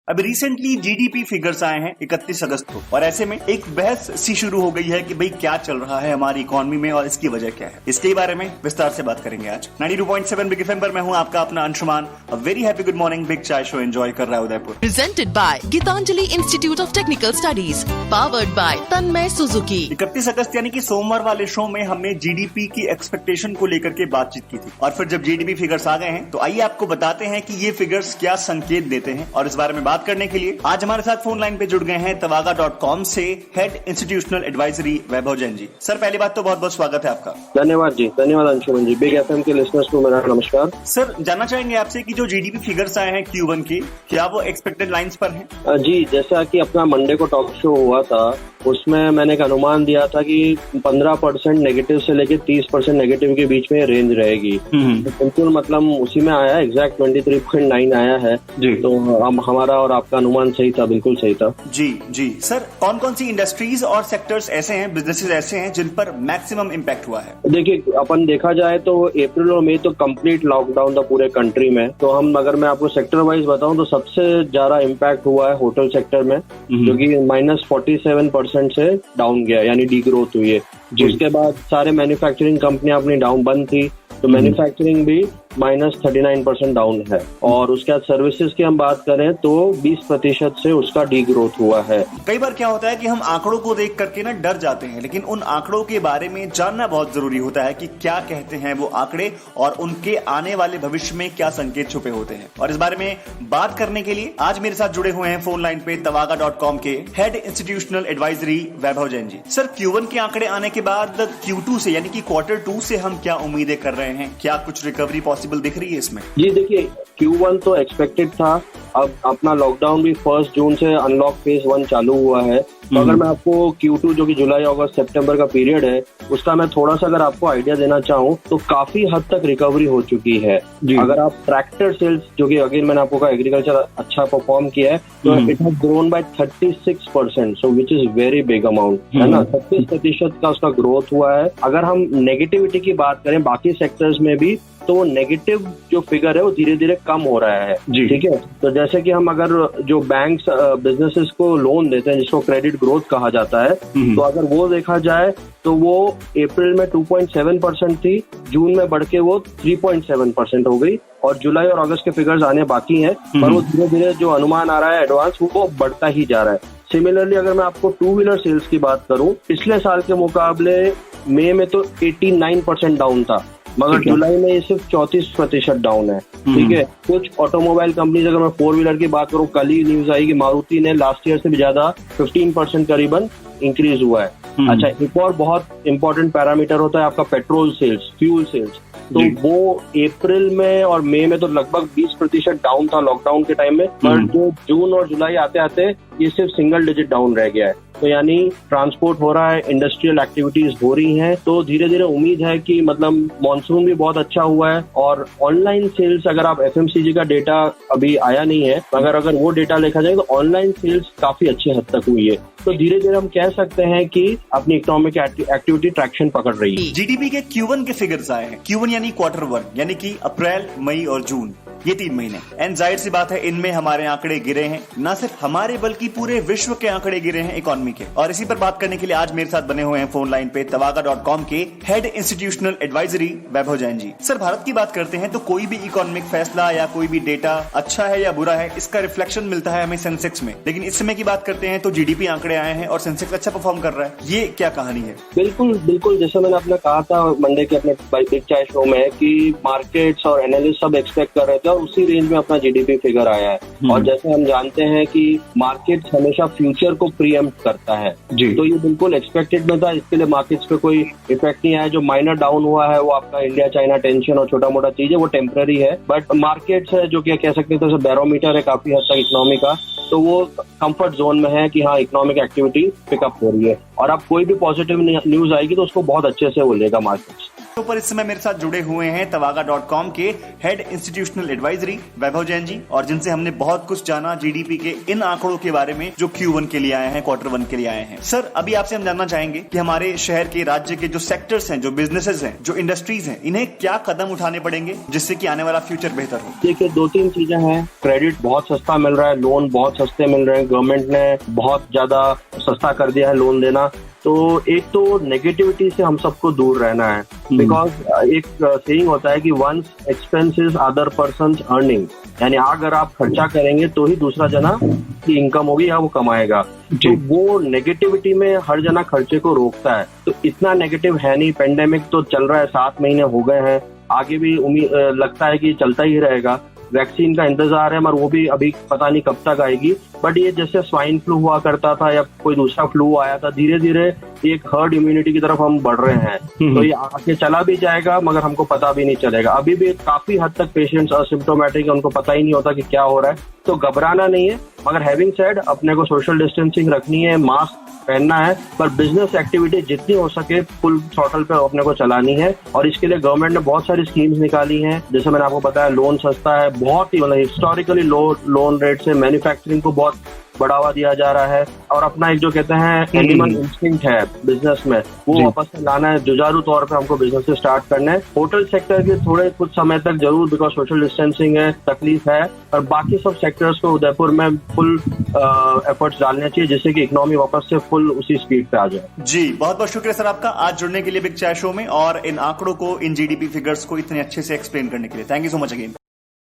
अब recently GDP figures आए हैं 31 अगस्त को, और ऐसे में एक बहस सी शुरू हो गई है कि भाई क्या चल रहा है हमारी इकोनॉमी में और इसकी वजह क्या है। इसके बारे में विस्तार से बात करेंगे आज 92.7 बिग एफएम पर। मैं हूं आपका अपना Anshuman. A very happy good morning. Big chai show enjoy कर रहा है Udaipur. Presented by Gitanjali institute of technical studies, powered by Tanmay Suzuki. 31 अगस्त यानी कि सोमवार वाले शो में हमने जीडीपी की एक्सपेक्टेशन को लेकर के बातचीत की थी, और फिर जब जीडीपी फिगर्स आ गए हैं तो आइए आपको बताते हैं कि ये फिगर्स क्या संकेत देते हैं। और इस बारे में बात करने के लिए आज हमारे साथ फोन लाइन पे जुड़ गए हैं tavaga.com से हेड इंस्टीट्यूशनल एडवाइजरी वैभव जैन जी। सर पहली बात तो बहुत बहुत स्वागत है आपका। धन्यवाद जी, धन्यवाद अंशुमन जी। बिग एफएम के लिसनर्स को मेरा नमस्कार। सर जानना चाहेंगे आपसे कि जो जीडीपी फिगर्स आए हैं Q1 के, क्या वो एक्सपेक्टेड लाइंस पर हैं? जी, जैसा कि अपना मंडे को टॉक शो हुआ था उसमें मैंने एक अनुमान दिया था कि 15% नेगेटिव से लेके 30% नेगेटिव के बीच में रेंज रहेगी। बिल्कुल मतलब उसी में आया, एग्जैक्ट 23.9 आया है जी। तो हमारा और आपका अनुमान सही था, बिल्कुल सही था जी जी। सर कौन कौन सी इंडस्ट्रीज और सेक्टर्स ऐसे हैं, बिजनेसेस ऐसे हैं जिन पर मैक्सिमम इम्पैक्ट हुआ है? देखिए, अपन देखा जाए तो अप्रैल और मई तो कंप्लीट लॉकडाउन था पूरे कंट्री में। तो हम अगर मैं आपको सेक्टर वाइज बताऊं तो सबसे ज्यादा इम्पैक्ट हुआ है होटल सेक्टर में, जो कि -47% से डाउन गया, यानी डी ग्रोथ हुई है। उसके बाद सारे मैन्युफैक्चरिंग कंपनियां अपनी डाउन बंद थी, तो मैन्युफैक्चरिंग भी -39% डाउन है। और उसके बाद सर्विसेज की हम बात करें तो 20% से उसका डी ग्रोथ हुआ है। कई बार क्या होता है कि हम आंकड़ों को देख करके ना डर जाते हैं, लेकिन उन आंकड़ों के बारे में जानना बहुत जरूरी होता है कि क्या कहते हैं वो आंकड़े और उनके आने वाले भविष्य में क्या संकेत छुपे होते हैं। और इस बारे में बात करने के लिए आज मेरे साथ जुड़े हुए हैं फोन लाइन पे tavaga.com के हेड इंस्टीट्यूशनल एडवाइजरी वैभव जैन जी। सर Q1 के आंकड़े आने के बाद Q2 से यानी कि Q2 से हम क्या उम्मीदें कर रहे हैं? क्या कुछ रिकवरी पॉसिबल दिख रही है इसमें? जी देखिए, Q1 तो एक्सपेक्टेड था। अब अपना लॉकडाउन भी 1 जून से अनलॉक फेज 1 चालू हुआ है। तो अगर मैं आपको Q2 जो कि जुलाई अगस्त सितंबर का पीरियड है उसका मैं थोड़ा सा अगर आपको आइडिया देना चाहूँ तो काफी हद तक रिकवरी हो चुकी है। अगर आप ट्रैक्टर सेल्स, जो कि अगेन मैंने आपको कहा एग्रीकल्चर अच्छा परफॉर्म किया है, तो it has grown by 36%, so which is very big amount, है ना। 36% का उसका ग्रोथ हुआ है। अगर हम नेगेटिविटी की बात करें बाकी सेक्टर्स में भी, तो वो नेगेटिव जो फिगर है वो धीरे धीरे कम हो रहा है। ठीक है, तो जैसे कि हम अगर जो बैंक्स बिजनेसेस को लोन देते हैं जिसको क्रेडिट ग्रोथ कहा जाता है, तो अगर वो देखा जाए तो वो अप्रैल में 2.7% थी, जून में बढ़ के वो 3.7% हो गई, और जुलाई और अगस्त के फिगर्स आने बाकी हैं, पर वो धीरे धीरे जो अनुमान आ रहा है एडवांस वो बढ़ता ही जा रहा है। सिमिलरली अगर मैं आपको टू व्हीलर सेल्स की बात करूं, पिछले साल के मुकाबले मई में तो 89% डाउन था, मगर जुलाई में ये सिर्फ 34% डाउन है। ठीक है, कुछ ऑटोमोबाइल कंपनीज, अगर मैं 4 व्हीलर की बात करूं, कल ही न्यूज आई कि मारुति ने लास्ट ईयर से भी ज्यादा 15% करीबन इंक्रीज हुआ है। अच्छा, एक और बहुत इंपॉर्टेंट पैरामीटर होता है आपका पेट्रोल सेल्स, फ्यूल सेल्स। तो वो अप्रैल में और मई में तो लगभग 20% डाउन था लॉकडाउन के टाइम में, पर जो जून और जुलाई आते आते ये सिर्फ सिंगल डिजिट डाउन रह गया है। तो यानी ट्रांसपोर्ट हो रहा है, इंडस्ट्रियल एक्टिविटीज हो रही हैं, तो धीरे धीरे उम्मीद है कि मतलब मॉनसून भी बहुत अच्छा हुआ है। और ऑनलाइन सेल्स, अगर आप FMCG का डेटा अभी आया नहीं है, अगर वो डेटा देखा जाए तो ऑनलाइन सेल्स काफी अच्छे हद तक हुई है। तो धीरे धीरे हम कह सकते हैं कि अपनी इकोनॉमिक एक्टिविटी ट्रैक्शन पकड़ रही है। जीडीपी के Q1 के फिगर्स आए हैं। Q1 यानी Q1, यानी कि अप्रैल, मई और जून, ये 3 महीने। एंड जाहिर सी बात है इनमें हमारे आंकड़े गिरे हैं, ना सिर्फ हमारे बल्कि पूरे विश्व के आंकड़े गिरे हैं इकोनॉमी के। और इसी पर बात करने के लिए आज मेरे साथ बने हुए हैं फोन लाइन पे tavaga.com के हेड इंस्टीट्यूशनल एडवाइजरी वैभव जैन जी। सर भारत की बात करते हैं तो कोई भी इकोनॉमिक फैसला या कोई भी डेटा अच्छा है या बुरा है, इसका रिफ्लेक्शन मिलता है हमें सेंसेक्स में। लेकिन इस समय की बात करते हैं तो जीडीपी आंकड़े आए हैं और सेंसेक्स अच्छा परफॉर्म कर रहा है, ये क्या कहानी है? बिल्कुल बिल्कुल, जैसे मैंने अपने कहा था मंडे के अपने बिग चाय शो में कि मार्केट्स और एनालिस्ट सब एक्सपेक्ट कर रहे थे और उसी रेंज में अपना जीडीपी फिगर आया है। और जैसे हम जानते हैं कि मार्केट्स हमेशा फ्यूचर को प्रीएम्प्ट करता है, तो ये बिल्कुल एक्सपेक्टेड में था। इसके लिए मार्केट्स पे कोई इफेक्ट नहीं आया। जो माइनर डाउन हुआ है वो आपका इंडिया चाइना टेंशन और छोटा मोटा चीज है, वो टेम्पररी है। बट मार्केट्स है जो कि कह सकते हैं बैरोमीटर है काफी हद तक इकोनॉमी का, तो वो कंफर्ट जोन में है कि हाँ इकोनॉमिक एक्टिविटी पिकअप हो रही है। और अब कोई भी पॉजिटिव न्यूज आएगी तो उसको बहुत अच्छे से वो लेगा मार्केट्स। पर इस समय मेरे साथ जुड़े हुए हैं Tavaga.com के हेड इंस्टीट्यूशनल एडवाइजरी वैभव जैन जी, और जिनसे हमने बहुत कुछ जाना जीडीपी के इन आंकड़ों के बारे में जो Q1 के लिए आए हैं, Q1 के लिए आए हैं। सर, अभी आपसे हम जानना चाहेंगे कि हमारे शहर के, राज्य के जो सेक्टर्स हैं, जो बिजनेसेस हैं, जो इंडस्ट्रीज हैं, इन्हें क्या कदम उठाने पड़ेंगे जिससे कि आने वाला फ्यूचर बेहतर हो। देखिए, 2-3 चीजें हैं। क्रेडिट बहुत सस्ता मिल रहा है, लोन बहुत सस्ते मिल रहे हैं, गवर्नमेंट ने बहुत ज्यादा सस्ता कर दिया है लोन देना। तो एक तो नेगेटिविटी से हम सबको दूर रहना है, बिकॉज एक सेइंग होता है कि once expenses other persons earning, यानी अगर आप खर्चा करेंगे तो ही दूसरा जना की इनकम होगी या वो कमाएगा। तो वो नेगेटिविटी में हर जना खर्चे को रोकता है। तो इतना नेगेटिव है नहीं। पेंडेमिक तो चल रहा है, 7 महीने हो गए हैं, आगे भी उम्मीद लगता है कि चलता ही रहेगा। वैक्सीन का इंतजार है, मगर वो भी अभी पता नहीं कब तक आएगी। बट ये जैसे स्वाइन फ्लू हुआ करता था या कोई दूसरा फ्लू आया था, धीरे धीरे एक हर्ड इम्यूनिटी की तरफ हम बढ़ रहे हैं। तो ये आगे चला भी जाएगा, मगर हमको पता भी नहीं चलेगा। अभी भी काफी हद तक पेशेंट्स असिम्प्टोमेटिक है, उनको पता ही नहीं होता कि क्या हो रहा है। तो घबराना नहीं है, मगर हैविंग सेड अपने को सोशल डिस्टेंसिंग रखनी है, मास्क पहनना है, पर बिजनेस एक्टिविटी जितनी हो सके फुल थ्रॉटल पे अपने को चलानी है। और इसके लिए गवर्नमेंट ने बहुत सारी स्कीम्स निकाली हैं। जैसे मैंने आपको बताया, लोन सस्ता है, बहुत ही मतलब हिस्टोरिकली लो लोन रेट से मैन्युफैक्चरिंग को बहुत बढ़ावा दिया जा रहा है। और अपना एक जो कहते हैं एनिमल इंस्टिंक्ट है बिजनेस में, वो वापस से लाना है। जुझारू तौर पे हमको बिजनेस से स्टार्ट करना है। होटल सेक्टर के थोड़े कुछ समय तक जरूर, बिकॉज सोशल डिस्टेंसिंग है, तकलीफ है, और बाकी सब सेक्टर्स को उदयपुर में फुल एफर्ट्स डालने चाहिए, जिससे कि इकोनॉमी वापस से फुल उसी स्पीड पे आ जाए। जी, बहुत बहुत शुक्रिया सर आपका आज जुड़ने के लिए बिग चाय शो में, और इन आंकड़ों को, इन जीडीपी फिगर्स को इतने अच्छे से एक्सप्लेन करने के लिए। Thank you so much again.